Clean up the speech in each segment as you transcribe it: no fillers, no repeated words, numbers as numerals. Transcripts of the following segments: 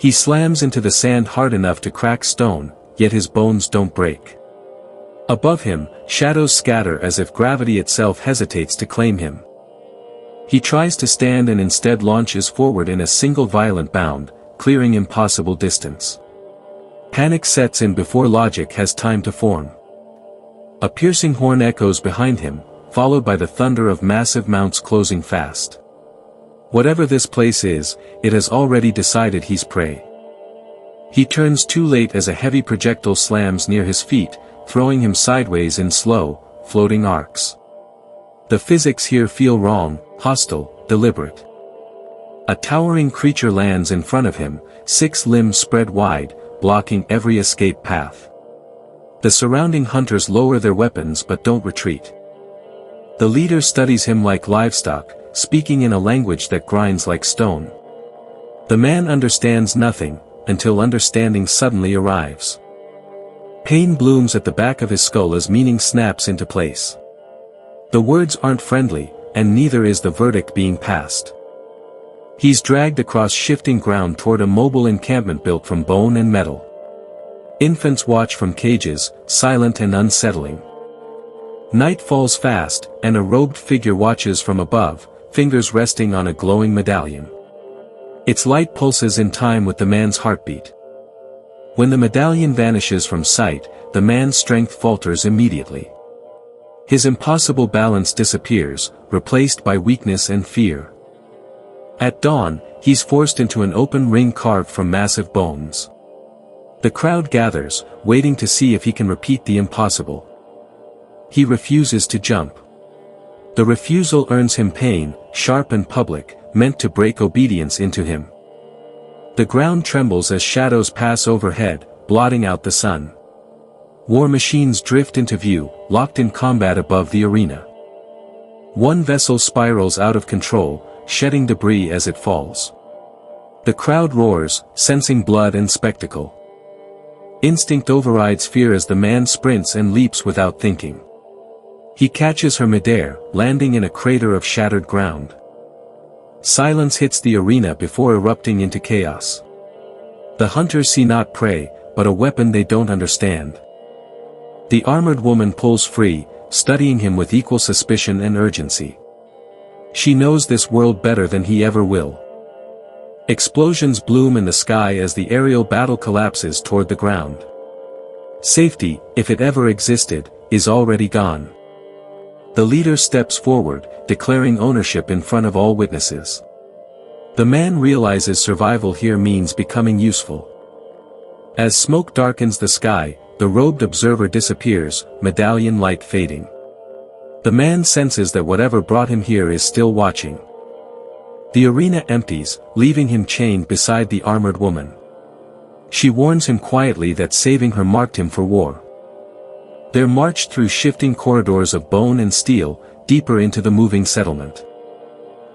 He slams into the sand hard enough to crack stone, yet his bones don't break. Above him, shadows scatter as if gravity itself hesitates to claim him. He tries to stand and instead launches forward in a single violent bound, clearing impossible distance. Panic sets in before logic has time to form. A piercing horn echoes behind him, followed by the thunder of massive mounts closing fast. Whatever this place is, it has already decided he's prey. He turns too late as a heavy projectile slams near his feet, throwing him sideways in slow, floating arcs. The physics here feel wrong, hostile, deliberate. A towering creature lands in front of him, 6 limbs spread wide, blocking every escape path. The surrounding hunters lower their weapons but don't retreat. The leader studies him like livestock, speaking in a language that grinds like stone. The man understands nothing, until understanding suddenly arrives. Pain blooms at the back of his skull as meaning snaps into place. The words aren't friendly, and neither is the verdict being passed. He's dragged across shifting ground toward a mobile encampment built from bone and metal. Infants watch from cages, silent and unsettling. Night falls fast, and a robed figure watches from above, fingers resting on a glowing medallion. Its light pulses in time with the man's heartbeat. When the medallion vanishes from sight, the man's strength falters immediately. His impossible balance disappears, replaced by weakness and fear. At dawn, he's forced into an open ring carved from massive bones. The crowd gathers, waiting to see if he can repeat the impossible. He refuses to jump. The refusal earns him pain, sharp and public, meant to break obedience into him. The ground trembles as shadows pass overhead, blotting out the sun. War machines drift into view, locked in combat above the arena. One vessel spirals out of control, shedding debris as it falls. The crowd roars, sensing blood and spectacle. Instinct overrides fear as the man sprints and leaps without thinking. He catches her midair, landing in a crater of shattered ground. Silence hits the arena before erupting into chaos. The hunters see not prey, but a weapon they don't understand. The armored woman pulls free, studying him with equal suspicion and urgency. She knows this world better than he ever will. Explosions bloom in the sky as the aerial battle collapses toward the ground. Safety, if it ever existed, is already gone. The leader steps forward, declaring ownership in front of all witnesses. The man realizes survival here means becoming useful. As smoke darkens the sky, the robed observer disappears, medallion light fading. The man senses that whatever brought him here is still watching. The arena empties, leaving him chained beside the armored woman. She warns him quietly that saving her marked him for war. They're marched through shifting corridors of bone and steel, deeper into the moving settlement.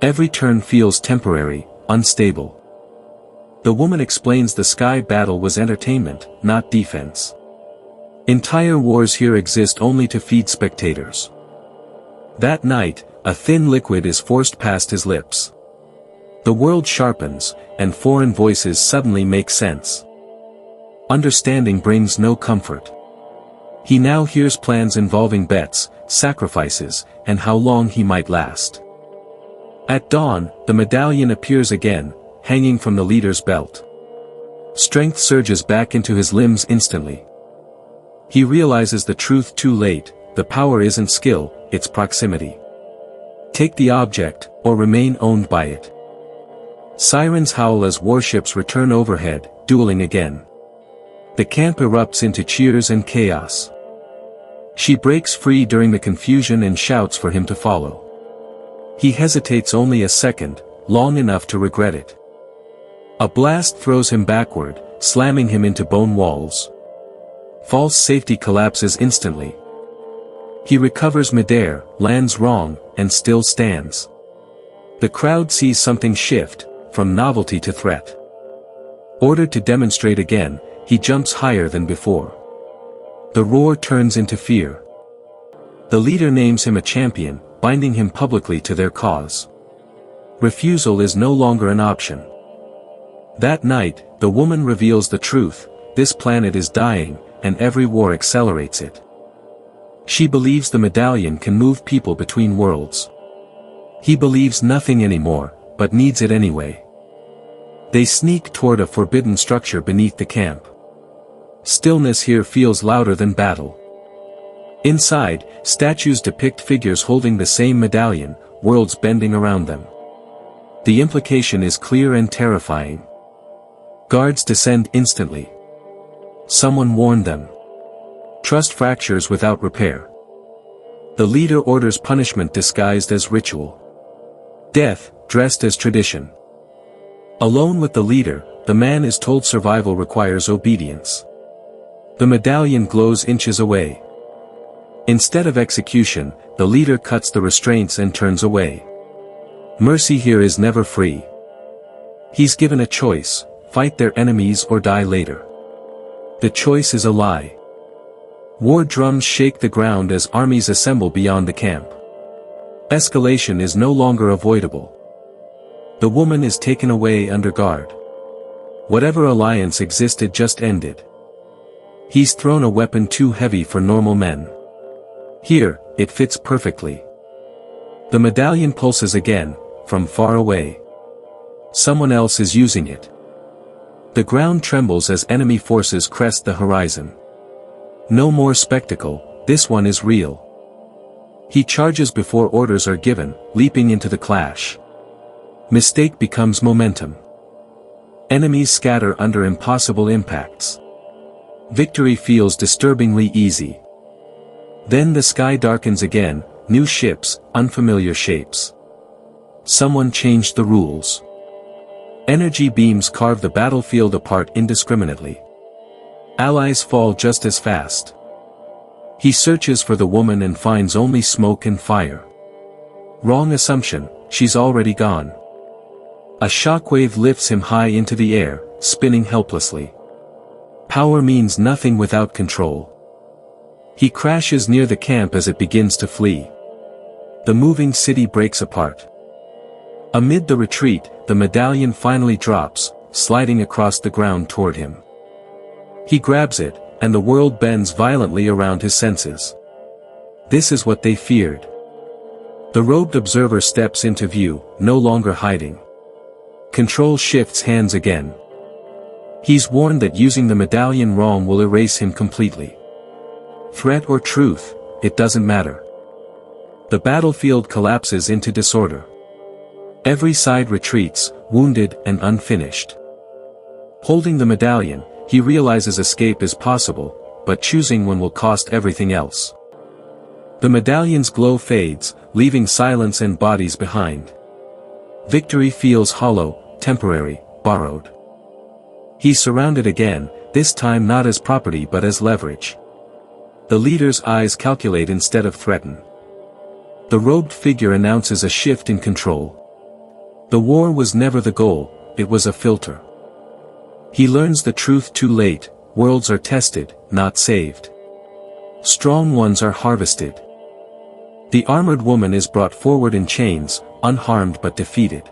Every turn feels temporary, unstable. The woman explains the sky battle was entertainment, not defense. Entire wars here exist only to feed spectators. That night, a thin liquid is forced past his lips. The world sharpens, and foreign voices suddenly make sense. Understanding brings no comfort. He now hears plans involving bets, sacrifices, and how long he might last. At dawn, the medallion appears again, hanging from the leader's belt. Strength surges back into his limbs instantly. He realizes the truth too late, the power isn't skill, it's proximity. Take the object, or remain owned by it. Sirens howl as warships return overhead, dueling again. The camp erupts into cheers and chaos. She breaks free during the confusion and shouts for him to follow. He hesitates only a second, long enough to regret it. A blast throws him backward, slamming him into bone walls. False safety collapses instantly. He recovers midair, lands wrong, and still stands. The crowd sees something shift, from novelty to threat. Ordered to demonstrate again, he jumps higher than before. The roar turns into fear. The leader names him a champion, binding him publicly to their cause. Refusal is no longer an option. That night, the woman reveals the truth: this planet is dying, and every war accelerates it. She believes the medallion can move people between worlds. He believes nothing anymore, but needs it anyway. They sneak toward a forbidden structure beneath the camp. Stillness here feels louder than battle. Inside, statues depict figures holding the same medallion, worlds bending around them. The implication is clear and terrifying. Guards descend instantly. Someone warned them. Trust fractures without repair. The leader orders punishment disguised as ritual. Death, dressed as tradition. Alone with the leader, the man is told survival requires obedience. The medallion glows inches away. Instead of execution, the leader cuts the restraints and turns away. Mercy here is never free. He's given a choice: fight their enemies or die later. The choice is a lie. War drums shake the ground as armies assemble beyond the camp. Escalation is no longer avoidable. The woman is taken away under guard. Whatever alliance existed just ended. He's thrown a weapon too heavy for normal men. Here, it fits perfectly. The medallion pulses again, from far away. Someone else is using it. The ground trembles as enemy forces crest the horizon. No more spectacle, this one is real. He charges before orders are given, leaping into the clash. Mistake becomes momentum. Enemies scatter under impossible impacts. Victory feels disturbingly easy. Then the sky darkens again, new ships, unfamiliar shapes. Someone changed the rules. Energy beams carve the battlefield apart indiscriminately. Allies fall just as fast. He searches for the woman and finds only smoke and fire. Wrong assumption, she's already gone. A shockwave lifts him high into the air, spinning helplessly. Power means nothing without control. He crashes near the camp as it begins to flee. The moving city breaks apart. Amid the retreat, the medallion finally drops, sliding across the ground toward him. He grabs it, and the world bends violently around his senses. This is what they feared. The robed observer steps into view, no longer hiding. Control shifts hands again. He's warned that using the medallion wrong will erase him completely. Threat or truth, it doesn't matter. The battlefield collapses into disorder. Every side retreats, wounded and unfinished. Holding the medallion, he realizes escape is possible, but choosing one will cost everything else. The medallion's glow fades, leaving silence and bodies behind. Victory feels hollow, temporary, borrowed. He's surrounded again, this time not as property but as leverage. The leader's eyes calculate instead of threaten. The robed figure announces a shift in control. The war was never the goal, it was a filter. He learns the truth too late: worlds are tested, not saved. Strong ones are harvested. The armored woman is brought forward in chains, unharmed but defeated.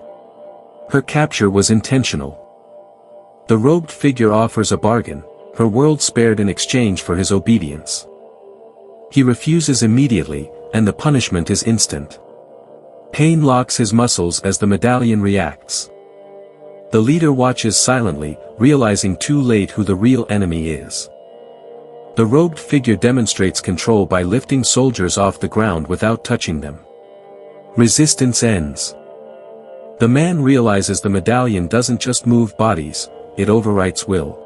Her capture was intentional. The robed figure offers a bargain: her world spared in exchange for his obedience. He refuses immediately, and the punishment is instant. Pain locks his muscles as the medallion reacts. The leader watches silently, realizing too late who the real enemy is. The robed figure demonstrates control by lifting soldiers off the ground without touching them. Resistance ends. The man realizes the medallion doesn't just move bodies, it overwrites will.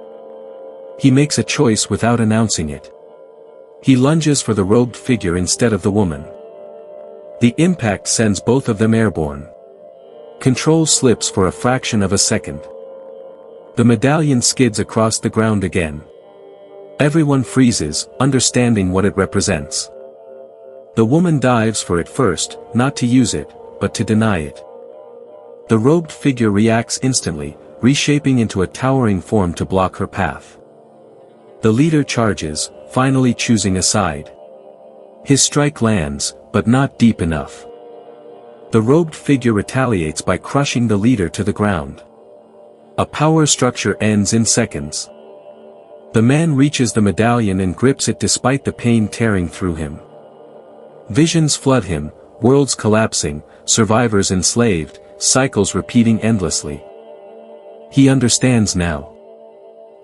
He makes a choice without announcing it. He lunges for the robed figure instead of the woman. The impact sends both of them airborne. Control slips for a fraction of a second. The medallion skids across the ground again. Everyone freezes, understanding what it represents. The woman dives for it first, not to use it, but to deny it. The robed figure reacts instantly, reshaping into a towering form to block her path. The leader charges, finally choosing a side. His strike lands, but not deep enough. The robed figure retaliates by crushing the leader to the ground. A power structure ends in seconds. The man reaches the medallion and grips it despite the pain tearing through him. Visions flood him, worlds collapsing, survivors enslaved, cycles repeating endlessly. He understands now.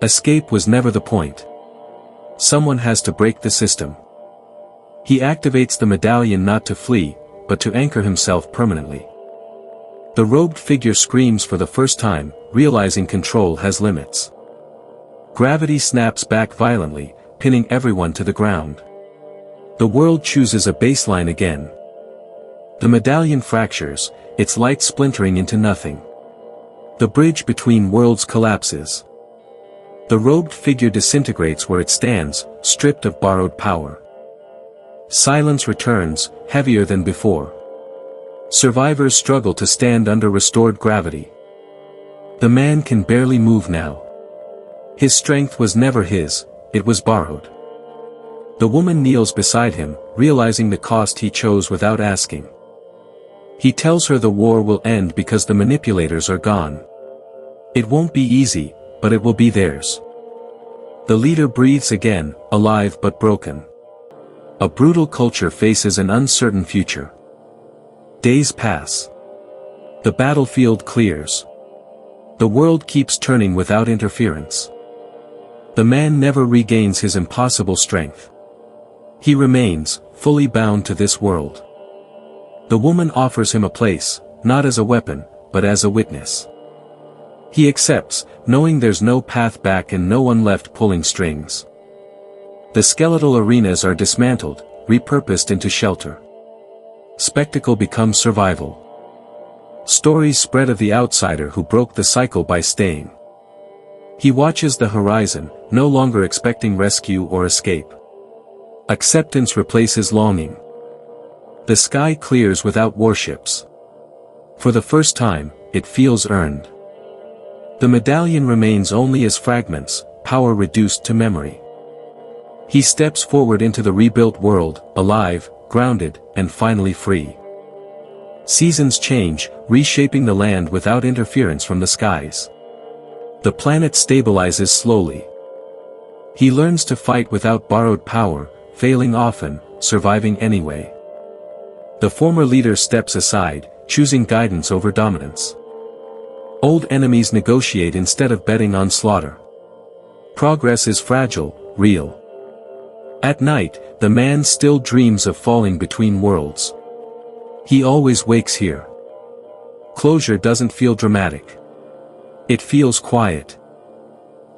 Escape was never the point. Someone has to break the system. He activates the medallion not to flee, but to anchor himself permanently. The robed figure screams for the first time, realizing control has limits. Gravity snaps back violently, pinning everyone to the ground. The world chooses a baseline again. The medallion fractures, its light splintering into nothing. The bridge between worlds collapses. The robed figure disintegrates where it stands, stripped of borrowed power. Silence returns, heavier than before. Survivors struggle to stand under restored gravity. The man can barely move now. His strength was never his, it was borrowed. The woman kneels beside him, realizing the cost he chose without asking. He tells her the war will end because the manipulators are gone. It won't be easy, but it will be theirs. The leader breathes again, alive but broken. A brutal culture faces an uncertain future. Days pass. The battlefield clears. The world keeps turning without interference. The man never regains his impossible strength. He remains, fully bound to this world. The woman offers him a place, not as a weapon, but as a witness. He accepts, knowing there's no path back and no one left pulling strings. The skeletal arenas are dismantled, repurposed into shelter. Spectacle becomes survival. Stories spread of the outsider who broke the cycle by staying. He watches the horizon, no longer expecting rescue or escape. Acceptance replaces longing. The sky clears without warships. For the first time, it feels earned. The medallion remains only as fragments, power reduced to memory. He steps forward into the rebuilt world, alive, grounded, and finally free. Seasons change, reshaping the land without interference from the skies. The planet stabilizes slowly. He learns to fight without borrowed power, failing often, surviving anyway. The former leader steps aside, choosing guidance over dominance. Old enemies negotiate instead of betting on slaughter. Progress is fragile, real. At night, the man still dreams of falling between worlds. He always wakes here. Closure doesn't feel dramatic. It feels quiet.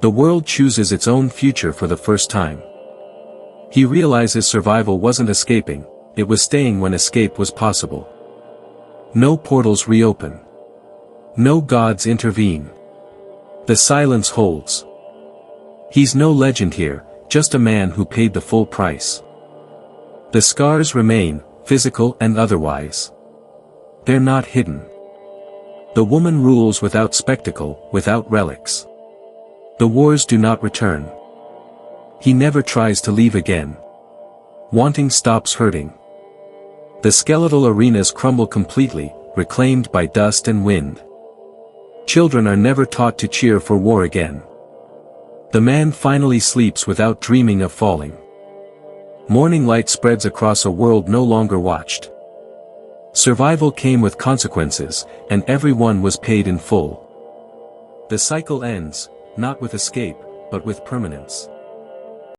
The world chooses its own future for the first time. He realizes survival wasn't escaping, it was staying when escape was possible. No portals reopen. No gods intervene. The silence holds. He's no legend here, just a man who paid the full price. The scars remain, physical and otherwise. They're not hidden. The woman rules without spectacle, without relics. The wars do not return. He never tries to leave again. Wanting stops hurting. The skeletal arenas crumble completely, reclaimed by dust and wind. Children are never taught to cheer for war again. The man finally sleeps without dreaming of falling. Morning light spreads across a world no longer watched. Survival came with consequences, and everyone was paid in full. The cycle ends, not with escape, but with permanence.